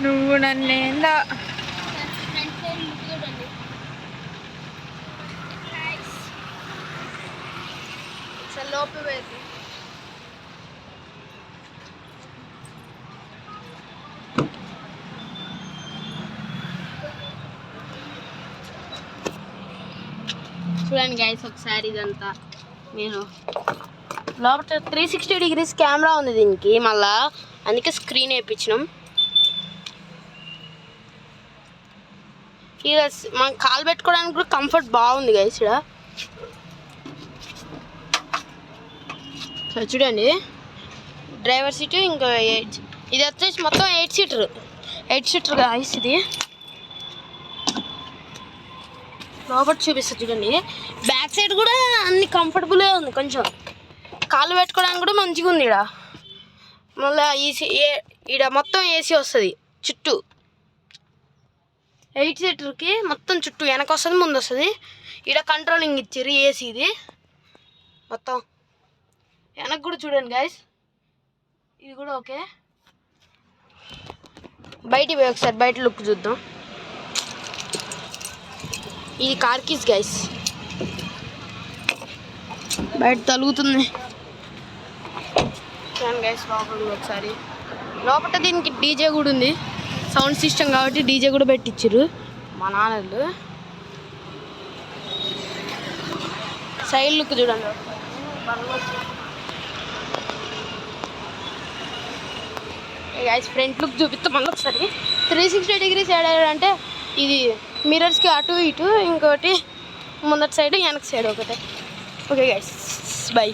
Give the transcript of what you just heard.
నువ్వు నన్నేందా లోపు వేసి చూడండి గైస్ ఒకసారి ఇదంతా మీరు లోపల 360 degrees కెమెరా ఉంది దీనికి, మళ్ళా అందుకే స్క్రీన్ వేయించినాం. ఇక మనం కాలు పెట్టుకోవడానికి కూడా కంఫర్ట్ బాగుంది గైస్. ఇక్కడ చూడండి డ్రైవర్ సీటు, ఇంకా ఇది వచ్చేసి మొత్తం 8 సీటర్ గైస్. ఇది లోపల చూపిస్తుంది చూడండి. బ్యాక్ సైడ్ కూడా అన్ని కంఫర్టబుల్గా ఉంది, కొంచెం కాళ్ళు పెట్టుకోవడానికి కూడా మంచిగా ఉంది. ఇక్కడ మళ్ళీ ఈడ మొత్తం ఏసీ వస్తుంది చుట్టూ. 8 సీటర్కి మొత్తం చుట్టూ వెనక వస్తుంది, ముందు వస్తుంది. ఈడ కంట్రోలింగ్ ఇచ్చారు ఏసీది మొత్తం. వెనక్కి కూడా చూడండి గైస్, ఇది కూడా ఓకే. బయటికి పోయి ఒకసారి బయట లుక్ చూద్దాం. ఇది కార్ కీస్ గైస్, బయట తలుగుతుంది గైస్. లోపల ఒకసారి లోపల దీనికి డీజే కూడా ఉంది, సౌండ్ సిస్టమ్ కాబట్టి డీజే కూడా పెట్టించారు మా నాన్నలు. సైడ్ లుక్ చూడండి గైస్. ఫ్రంట్ లుక్ చూపిస్తాం మళ్ళీ ఒకసారి. 360 degrees అంటే ఇది మిర్రర్స్కి అటు ఇటు, ఇంకోటి ముందటి సైడ్ వెనక సైడ్ ఒకటి. Okay guys, by.